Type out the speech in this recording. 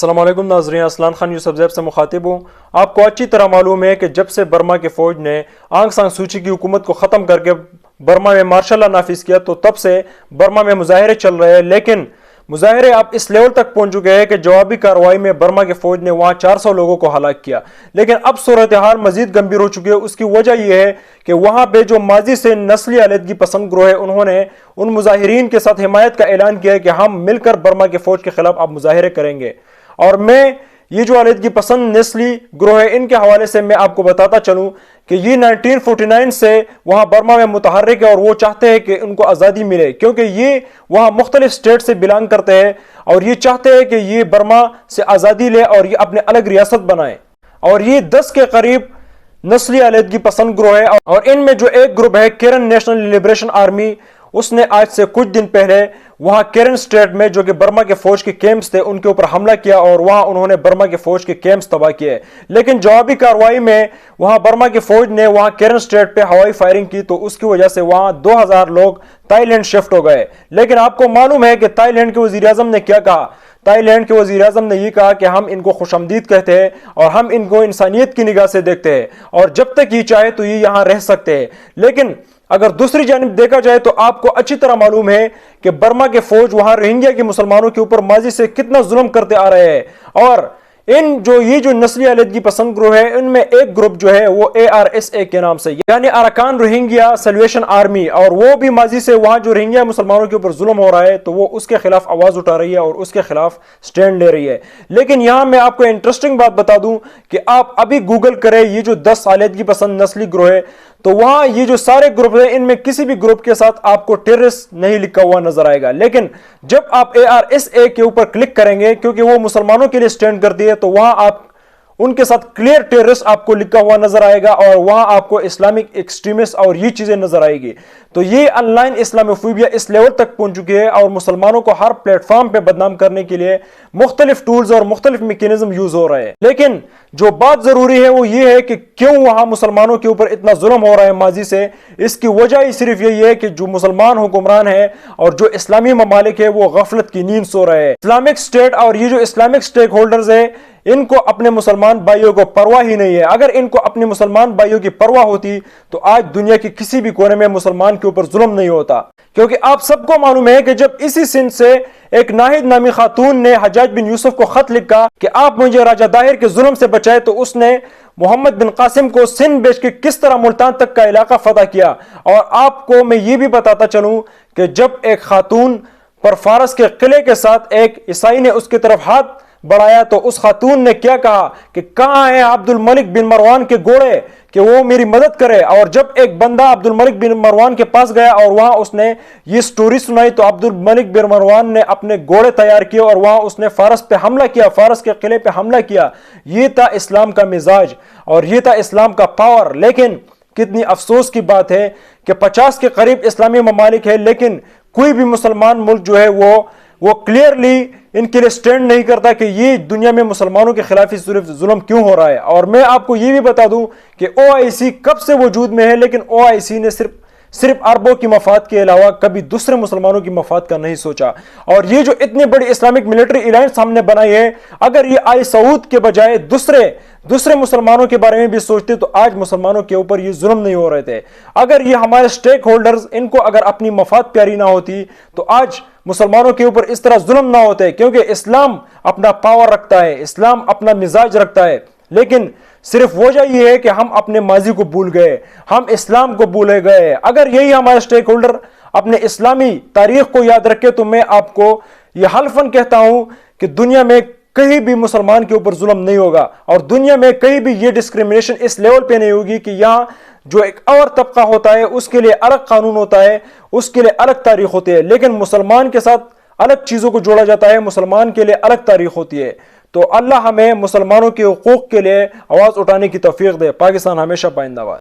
السلام علیکم ناظرین، اسلان خان یوسف زیب سے مخاطب ہوں۔ آپ کو اچھی طرح معلوم ہے کہ جب سے برما کے فوج نے آنگ سان سوچی کی حکومت کو ختم کر کے برما میں مارشل لا نافذ کیا تو تب سے برما میں مظاہرے چل رہے ہیں، لیکن مظاہرے اب اس لیول تک پہنچ چکے ہیں کہ جوابی کارروائی میں برما کے فوج نے وہاں 400 لوگوں کو ہلاک کیا۔ لیکن اب صورتحال مزید گمبھیر ہو چکی ہے۔ اس کی وجہ یہ ہے کہ وہاں پہ جو ماضی سے نسلی علیحدگی پسند گروہ ہے، انہوں نے ان مظاہرین کے ساتھ حمایت کا اعلان کیا ہے کہ ہم مل کر برما کے فوج کے خلاف اب مظاہرے کریں گے۔ اور میں یہ جو علیحدگی پسند نسلی گروہ ہے، ان کے حوالے سے میں آپ کو بتاتا چلوں کہ یہ 1949 سے وہاں برما میں متحرک ہے اور وہ چاہتے ہیں کہ ان کو آزادی ملے، کیونکہ یہ وہاں مختلف سٹیٹ سے بلانگ کرتے ہیں اور یہ چاہتے ہیں کہ یہ برما سے آزادی لے اور یہ اپنے الگ ریاست بنائے۔ اور یہ 10 کے قریب نسلی علیحدگی پسند گروہ ہے، اور ان میں جو ایک گروپ ہے کیرن نیشنل لبریشن آرمی، اس نے آج سے کچھ دن پہلے وہاں کیرن سٹیٹ میں جو کہ برما کے فوج کے کیمپس تھے ان کے اوپر حملہ کیا اور وہاں انہوں نے برما کے فوج کے کیمپس تباہ کیے۔ لیکن جوابی کارروائی میں وہاں برما کے فوج نے وہاں کیرن سٹیٹ پہ ہوائی فائرنگ کی تو اس کی وجہ سے وہاں 2000 لوگ تائی لینڈ شفٹ ہو گئے۔ لیکن آپ کو معلوم ہے کہ تائی لینڈ کے وزیر اعظم نے کیا کہا؟ تائی لینڈ کے وزیر اعظم نے یہ کہا کہ ہم ان کو خوش آمدید کہتے ہیں اور ہم ان کو انسانیت کی نگاہ سے دیکھتے ہیں اور جب تک یہ چاہے تو یہ یہاں رہ سکتے ہیں۔ لیکن اگر دوسری جانب دیکھا جائے تو آپ کو اچھی طرح معلوم ہے کہ برما کے فوج وہاں روہنگیا کے مسلمانوں کے اوپر ماضی سے کتنا ظلم کرتے آ رہے ہیں، اور یہ جو نسلی علیحدگی پسند گروہ ہے ان میں ایک گروپ جو ہے وہ ARSA کے نام سے، یعنی اراکان روہنگیا سیلویشن آرمی، اور وہ بھی ماضی سے وہاں جو روہنگیا مسلمانوں کے اوپر ظلم ہو رہا ہے تو وہ اس کے خلاف آواز اٹھا رہی ہے اور اس کے خلاف سٹینڈ لے رہی ہے۔ لیکن یہاں میں آپ کو انٹرسٹنگ بات بتا دوں کہ آپ ابھی گوگل کریں یہ جو 10 علیحدگی پسند نسلی گروہ ہے تو وہاں یہ جو سارے گروپ ہیں ان میں کسی بھی گروپ کے ساتھ آپ کو ٹیررسٹ نہیں لکھا ہوا نظر آئے گا۔ لیکن جب آپ ARSA کے اوپر کلک کریں گے، کیونکہ وہ مسلمانوں کے لیے سٹینڈ کرتی ہے، تو وہاں آپ ان کے ساتھ کلیئر ٹیررسٹ آپ کو لکھا ہوا نظر آئے گا اور وہاں آپ کو اسلامک ایکسٹریمسٹ اور یہ چیزیں نظر آئے گی۔ تو یہ آن لائن اسلاموفوبیا اس لیول تک پہنچ چکی ہے اور مسلمانوں کو ہر پلیٹ فارم پہ بدنام کرنے کے لیے مختلف ٹولز اور مختلف میکینزم یوز ہو رہے ہیں۔ لیکن جو بات ضروری ہے وہ یہ ہے کہ کیوں وہاں مسلمانوں کے اوپر اتنا ظلم ہو رہا ہے ماضی سے؟ اس کی وجہ ہی صرف یہی ہے کہ جو مسلمان حکمران ہیں اور جو اسلامی ممالک ہیں وہ غفلت کی نیند سو رہے ہیں۔ اسلامک سٹیٹ اور یہ جو اسلامک سٹیک ہولڈرز ہیں ان کو اپنے مسلمان بھائیوں کو پرواہ ہی نہیں ہے۔ اگر ان کو اپنے مسلمان بھائیوں کی پرواہ ہوتی تو آج دنیا کے کسی بھی کونے میں مسلمان کے اوپر ظلم نہیں ہوتا، کیونکہ آپ سب کو معلوم ہے کہ جب اسی سندھ سے ایک ناہید نامی خاتون نے حجاج بن یوسف کو خط لکھا کہ آپ مجھے راجہ داہر کے ظلم سے بچائے، تو اس نے محمد بن قاسم کو سندھ بیچ کے کس طرح ملتان تک کا علاقہ فتح کیا۔ اور آپ کو میں یہ بھی بتاتا چلوں کہ جب ایک خاتون پر فارس کے قلعے کے ساتھ ایک عیسائی نے اس کی طرف ہاتھ بڑھایا تو اس خاتون نے کیا کہا کہ کہاں ہے عبد الملک بن مروان کے گھوڑے کہ وہ میری مدد کرے؟ اور جب ایک بندہ عبد الملک بن مروان کے پاس گیا اور وہاں اس نے یہ سٹوری سنائی تو عبد الملک بن مروان نے اپنے گھوڑے تیار کیے اور وہاں اس نے فارس پہ حملہ کیا، فارس کے قلعے پہ حملہ کیا۔ یہ تھا اسلام کا مزاج اور یہ تھا اسلام کا پاور۔ لیکن کتنی افسوس کی بات ہے کہ 50 کے قریب اسلامی ممالک ہے لیکن کوئی بھی مسلمان ملک جو ہے وہ کلیئرلی ان کے لیے سٹینڈ نہیں کرتا کہ یہ دنیا میں مسلمانوں کے خلاف صرف ظلم کیوں ہو رہا ہے۔ اور میں آپ کو یہ بھی بتا دوں کہ OIC کب سے وجود میں ہے، لیکن OIC نے صرف عربوں کی مفاد کے علاوہ کبھی دوسرے مسلمانوں کی مفاد کا نہیں سوچا۔ اور یہ جو اتنی بڑی اسلامک ملٹری الائنس ہم نے بنائی ہے، اگر یہ آل سعود کے بجائے دوسرے مسلمانوں کے بارے میں بھی سوچتے تو آج مسلمانوں کے اوپر یہ ظلم نہیں ہو رہے تھے۔ اگر یہ ہمارے سٹیک ہولڈرز ان کو اگر اپنی مفاد پیاری نہ ہوتی تو آج مسلمانوں کے اوپر اس طرح ظلم نہ ہوتے، کیونکہ اسلام اپنا پاور رکھتا ہے، اسلام اپنا مزاج رکھتا ہے۔ لیکن صرف وجہ یہ ہے کہ ہم اپنے ماضی کو بھول گئے، ہم اسلام کو بھولے گئے۔ اگر یہی ہمارے سٹیک ہولڈر اپنے اسلامی تاریخ کو یاد رکھے تو میں آپ کو یہ حلفاً کہتا ہوں کہ دنیا میں کہیں بھی مسلمان کے اوپر ظلم نہیں ہوگا اور دنیا میں کہیں بھی یہ ڈسکریمنیشن اس لیول پہ نہیں ہوگی کہ یہاں جو ایک اور طبقہ ہوتا ہے اس کے لیے الگ قانون ہوتا ہے، اس کے لیے الگ تاریخ ہوتی ہے، لیکن مسلمان کے ساتھ الگ چیزوں کو جوڑا جاتا ہے، مسلمان کے لیے الگ تاریخ ہوتی ہے۔ تو اللہ ہمیں مسلمانوں کے حقوق کے لیے آواز اٹھانے کی توفیق دے۔ پاکستان ہمیشہ پائندہ باد۔